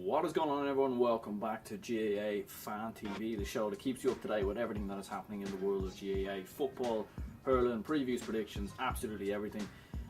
What is going on, everyone? Welcome back to GAA Fan TV, the show that keeps you up to date with everything that is happening in the world of GAA football, hurling, previews, predictions, absolutely everything.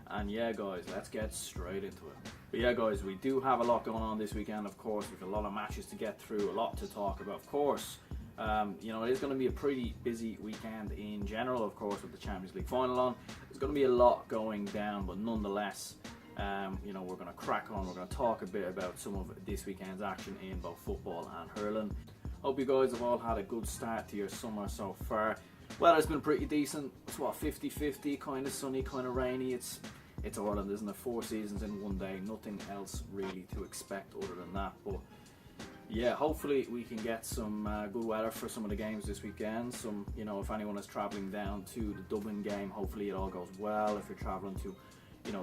And yeah, guys, let's get straight into it. But yeah, guys, we do have a lot going on this weekend. Of course, we've a lot of matches to get through, a lot to talk about. Of course, it is going to be a pretty busy weekend in general. Of course, with the Champions League final on, there's going to be a lot going down, but nonetheless, we're going to crack on. We're going to talk a bit about some of this weekend's action in both football and hurling. Hope you guys have all had a good start to your summer so far. Weather's been pretty decent. It's 50-50, kind of sunny, kind of rainy. It's Ireland, isn't it? 4 seasons in one day. Nothing else really to expect other than that. But yeah, hopefully we can get some good weather for some of the games this weekend. If anyone is travelling down to the Dublin game, hopefully it all goes well. If you're travelling to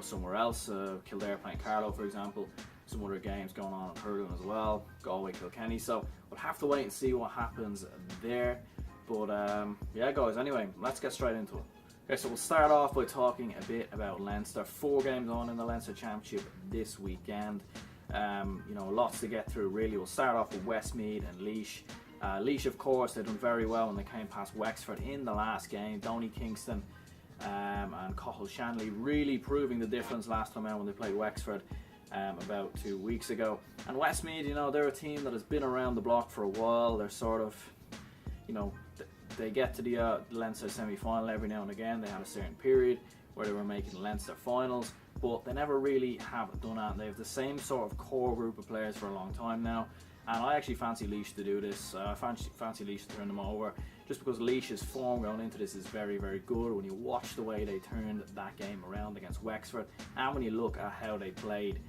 somewhere else, Kildare playing Carlow, for example, some other games going on in hurling as well, Galway, Kilkenny, so we'll have to wait and see what happens there. But yeah, guys, anyway, let's get straight into it. Okay, so we'll start off by talking a bit about Leinster. 4 games on in the Leinster Championship this weekend. Lots to get through, really. We'll start off with Westmeath and Laois. Laois, of course, they've done very well when they came past Wexford in the last game. Donny Kingston and Cathal Shanley really proving the difference last time out when they played Wexford about 2 weeks ago. And Westmeath, they're a team that has been around the block for a while. They're sort of, they get to the Leinster semi-final every now and again. They had a certain period where they were making Leinster finals, but they never really have done that. They have the same sort of core group of players for a long time now. And I actually fancy Laois to do this. I fancy Laois to turn them over, just because Laois's form going into this is very, very good. When you watch the way they turned that game around against Wexford, and when you look at how they played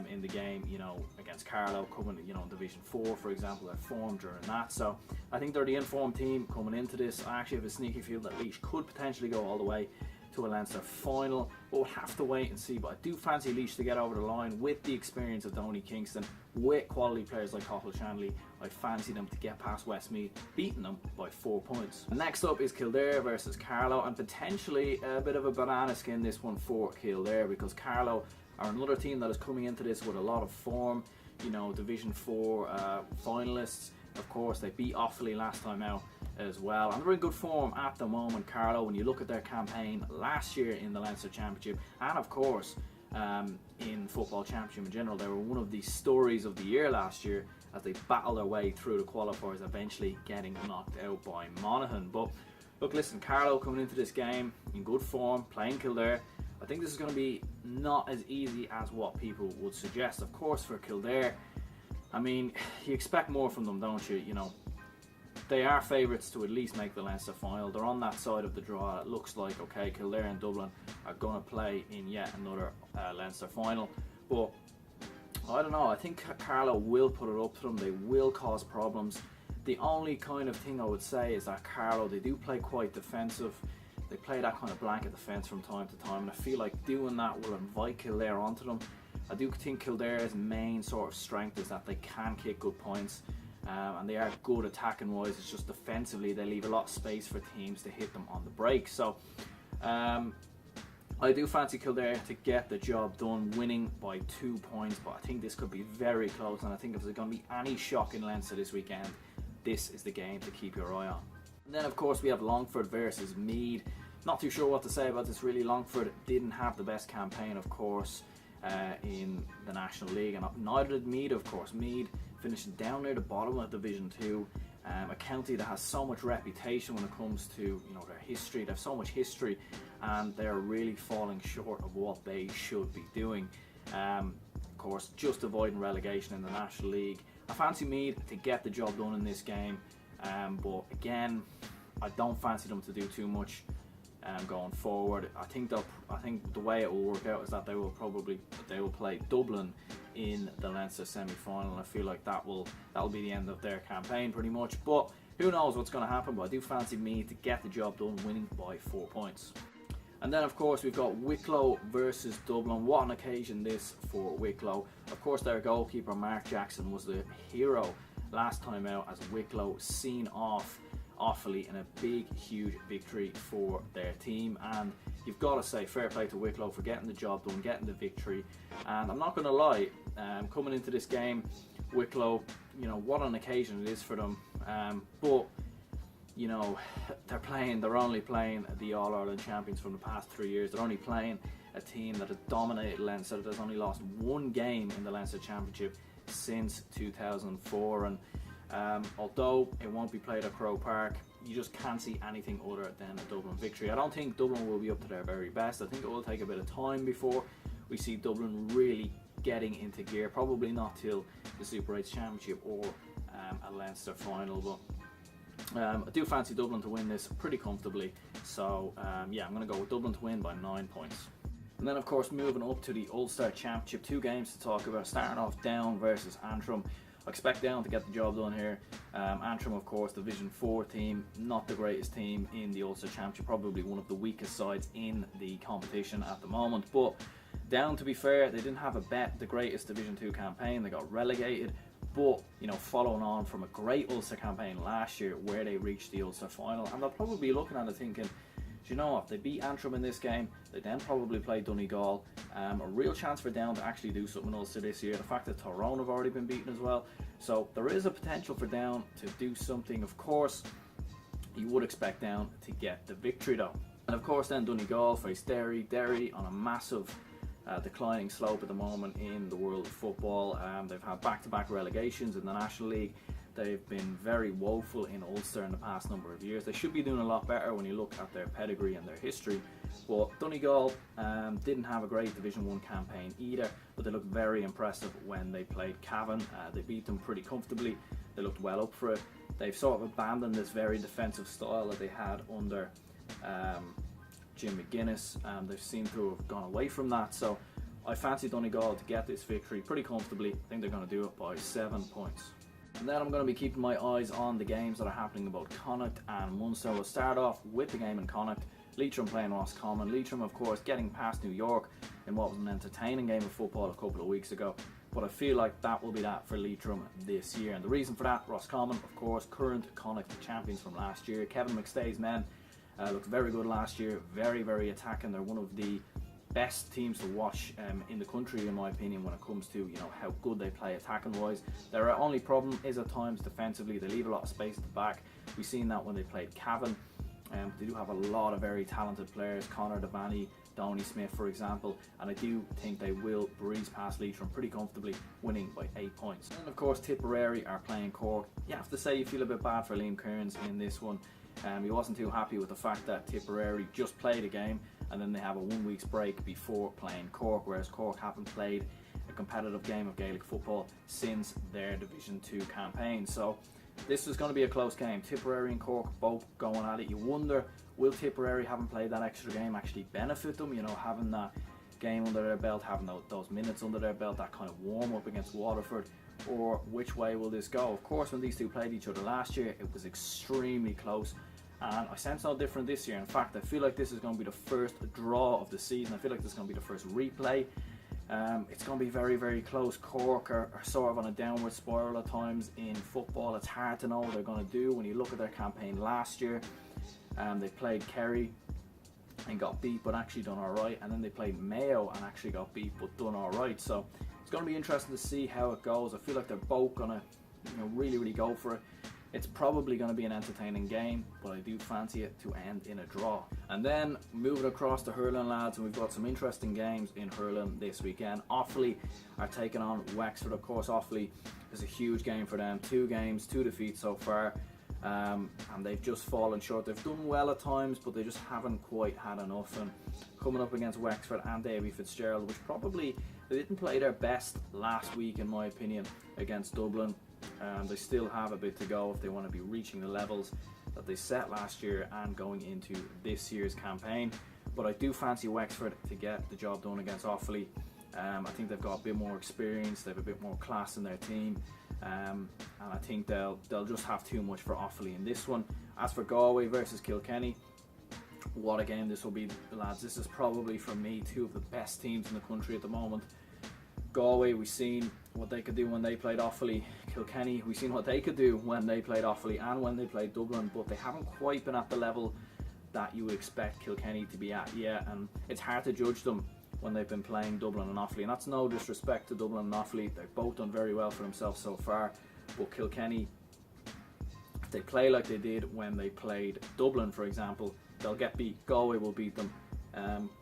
in the game, against Carlow, coming, in Division 4, for example, their form during that. So I think they're the informed team coming into this. I actually have a sneaky feel that Laois could potentially go all the way to a Leinster final, but we'll have to wait and see. But I do fancy Laois to get over the line with the experience of Donny Kingston, with quality players like Cathal Shanley. I fancy them to get past Westmeath, beating them by 4 points. Next up is Kildare versus Carlow, and potentially a bit of a banana skin this one for Kildare, because Carlow are another team that is coming into this with a lot of form. Division 4 finalists. Of course, they beat Offaly last time out as well, and they're in good form at the moment, Carlow, when you look at their campaign last year in the Leinster Championship, and of course in Football Championship in general. They were one of the stories of the year last year as they battled their way through the qualifiers, eventually getting knocked out by Monaghan. But look, listen, Carlow coming into this game in good form, playing Kildare. I think this is going to be not as easy as what people would suggest. Of course, for Kildare, you expect more from them, don't you? They are favourites to at least make the Leinster final. They're on that side of the draw. It looks like, okay, Kildare and Dublin are going to play in yet another Leinster final. But I don't know. I think Carlow will put it up to them. They will cause problems. The only kind of thing I would say is that Carlow, they do play quite defensive. They play that kind of blanket defence from time to time, and I feel like doing that will invite Kildare onto them. I do think Kildare's main sort of strength is that they can kick good points, and they are good attacking wise. It's just defensively they leave a lot of space for teams to hit them on the break. So I do fancy Kildare to get the job done, winning by 2 points, but I think this could be very close, and I think if there's going to be any shock in Leinster this weekend, this is the game to keep your eye on. And then, of course, we have Longford versus Meath. Not too sure what to say about this, really. Longford didn't have the best campaign, of course, in the National League, and neither did Meath, of course. Meath finishing down near the bottom of Division 2, a county that has so much reputation when it comes to their history. They have so much history, and they're really falling short of what they should be doing. Of course, just avoiding relegation in the National League. I fancy Meath to get the job done in this game. But again, I don't fancy them to do too much going forward. I think the way it will work out is that they will play Dublin in the Leinster semi-final, and I feel like that'll be the end of their campaign pretty much. But who knows what's going to happen? But I do fancy Meath to get the job done, winning by 4 points. And then, of course, we've got Wicklow versus Dublin. What an occasion this for Wicklow. Of course, their goalkeeper Mark Jackson was the hero last time out as Wicklow seen off Offaly in a big, huge victory for their team. And you've got to say fair play to Wicklow for getting the job done, getting the victory. And I'm not going to lie, coming into this game, Wicklow, what an occasion it is for them. But they're only playing the All-Ireland champions from the past 3 years. They're only playing a team that has dominated Leinster, that has only lost one game in the Leinster Championship since 2004. And although it won't be played at Croke Park, you just can't see anything other than a Dublin victory. I don't think Dublin will be up to their very best. I think it will take a bit of time before we see Dublin really getting into gear. Probably not till the Super 8 Championship or a Leinster final. But I do fancy Dublin to win this pretty comfortably. So I'm going to go with Dublin to win by 9 points. And then, of course, moving up to the Ulster Championship, 2 games to talk about. Starting off, Down versus Antrim. I expect Down to get the job done here. Antrim, of course, Division 4 team, not the greatest team in the Ulster Championship, probably one of the weakest sides in the competition at the moment. But Down, to be fair, they didn't have the greatest Division 2 campaign. They got relegated. But, following on from a great Ulster campaign last year where they reached the Ulster final, and they'll probably be looking at it thinking, do you know what, they beat Antrim in this game, they then probably play Donegal. A real chance for Down to actually do something in Ulster this year. The fact that Tyrone have already been beaten as well. So there is a potential for Down to do something. Of course, you would expect Down to get the victory though. And of course then Donegal face Derry. Derry on a massive declining slope at the moment in the world of football. They've had back-to-back relegations in the National League. They've been very woeful in Ulster in the past number of years. They should be doing a lot better when you look at their pedigree and their history. But Donegal didn't have a great Division 1 campaign either, but they looked very impressive when they played Cavan. They beat them pretty comfortably. They looked well up for it. They've sort of abandoned this very defensive style that they had under Jim McGuinness. They seem to have gone away from that. So I fancy Donegal to get this victory pretty comfortably. I think they're going to do it by 7 points. And then I'm going to be keeping my eyes on the games that are happening about Connacht and Munster. We'll start off with the game in Connacht. Leitrim playing Roscommon. Leitrim, of course, getting past New York in what was an entertaining game of football a couple of weeks ago. But I feel like that will be that for Leitrim this year. And the reason for that, Roscommon, of course, current Connacht champions from last year. Kevin McStay's men looked very good last year. Very, very attacking. They're one of the best teams to watch in the country, in my opinion, when it comes to how good they play attacking wise. Their only problem is at times defensively. They leave a lot of space at the back. We've seen that when they played Cavan. They do have a lot of very talented players, Conor Devaney, Downey Smith for example, and I do think they will breeze past Leitrim pretty comfortably, winning by 8 points. And of course Tipperary are playing Cork. You have to say you feel a bit bad for Liam Kearns in this one. He wasn't too happy with the fact that Tipperary just played a game and then they have a 1 week's break before playing Cork, whereas Cork haven't played a competitive game of Gaelic football since their Division 2 campaign. So this is going to be a close game. Tipperary and Cork both going at it. You wonder, will Tipperary, having played that extra game, actually benefit them? Having that game under their belt, having those minutes under their belt, that kind of warm up against Waterford, or which way will this go? Of course, when these two played each other last year, it was extremely close. And I sense no different this year. In fact, I feel like this is going to be the first draw of the season. I feel like this is going to be the first replay. It's going to be very, very close. Cork are sort of on a downward spiral at times in football. It's hard to know what they're going to do when you look at their campaign last year. They played Kerry and got beat but actually done alright, and then they played Mayo and actually got beat but done alright. So it's going to be interesting to see how it goes. I feel like they're both going to really, really go for it. It's probably going to be an entertaining game, but I do fancy it to end in a draw. And then moving across to hurling, lads, and we've got some interesting games in hurling this weekend. Offaly are taking on Wexford. Of course, Offaly is a huge game for them. 2 games, 2 defeats so far, and they've just fallen short. They've done well at times, but they just haven't quite had enough. And coming up against Wexford and Davy Fitzgerald, which probably they didn't play their best last week, in my opinion, against Dublin. They still have a bit to go if they want to be reaching the levels that they set last year and going into this year's campaign. But I do fancy Wexford to get the job done against Offaly. I think they've got a bit more experience, they have a bit more class in their team, and I think they'll just have too much for Offaly in this one. As for Galway versus Kilkenny, what a game this will be, lads. This is probably, for me, 2 of the best teams in the country at the moment. Galway, we've seen what they could do when they played Offaly. Kilkenny, we've seen what they could do when they played Offaly and when they played Dublin, but they haven't quite been at the level that you would expect Kilkenny to be at yet, and it's hard to judge them when they've been playing Dublin and Offaly, and that's no disrespect to Dublin and Offaly. They've both done very well for themselves so far, but Kilkenny, if they play like they did when they played Dublin, for example, they'll get beat. Galway will beat them.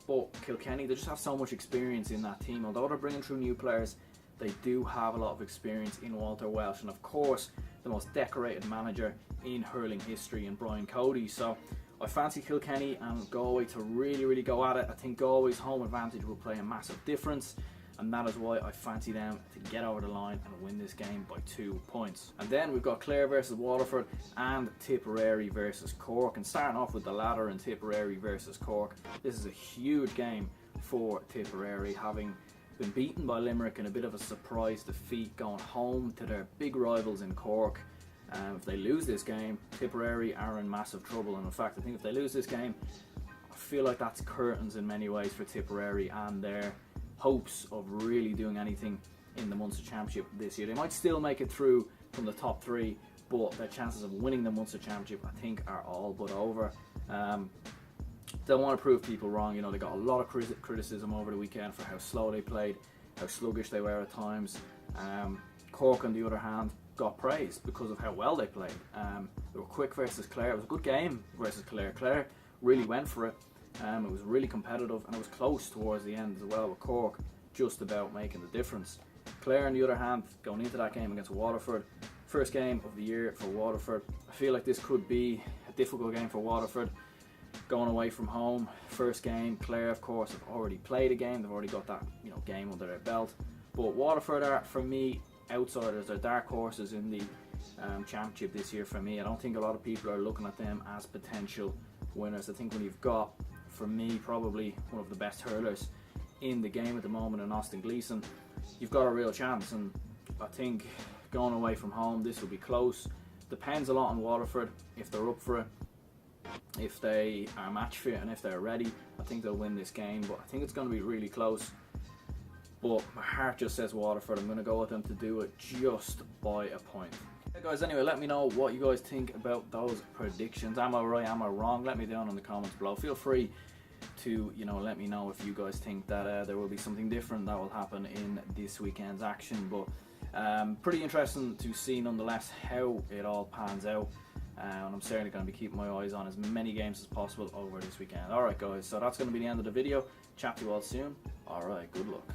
But Kilkenny, they just have so much experience in that team. Although they're bringing through new players, they do have a lot of experience in Walter Welsh, and of course the most decorated manager in hurling history in Brian Cody. So I fancy Kilkenny and Galway to really go at it. I think Galway's home advantage will play a massive difference, and that is why I fancy them to get over the line and win this game by 2 points. And then we've got Clare versus Waterford and Tipperary versus Cork. And starting off with the latter in Tipperary versus Cork, this is a huge game for Tipperary, having been beaten by Limerick in a bit of a surprise defeat, going home to their big rivals in Cork. If they lose this game, Tipperary are in massive trouble, and in fact I think if they lose this game, I feel like that's curtains in many ways for Tipperary and their hopes of really doing anything in the Munster Championship this year. They might still make it through from the top 3, but their chances of winning the Munster Championship I think are all but over. Don't want to prove people wrong. You know, they got a lot of criticism over the weekend for how slow they played, how sluggish they were at times. Cork, on the other hand, got praised because of how well they played. They were quick versus Clare. It was a good game versus Clare. Clare really went for it. It was really competitive, and it was close towards the end as well, with Cork just about making the difference. Clare, on the other hand, going into that game against Waterford, first game of the year for Waterford. I feel like this could be a difficult game for Waterford. Going away from home, first game. Clare, of course, have already played a game. They've already got that game under their belt. But Waterford are, for me, outsiders. They're dark horses in the championship this year for me. I don't think a lot of people are looking at them as potential winners. I think when you've got, for me, probably one of the best hurlers in the game at the moment in Austin Gleeson, you've got a real chance. And I think going away from home, this will be close. Depends a lot on Waterford, if they're up for it, if they are match fit, and if they're ready. I think they'll win this game, but I think it's going to be really close. But my heart just says Waterford. I'm going to go with them to do it just by a point. Hey guys, anyway, let me know what you guys think about those predictions. Am I right? Am I wrong? Let me down in the comments below. Feel free to let me know if you guys think that there will be something different that will happen in this weekend's action. But pretty interesting to see nonetheless how it all pans out. And I'm certainly going to be keeping my eyes on as many games as possible over this weekend. Alright guys, so that's going to be the end of the video. Chat to you all soon. Alright, good luck.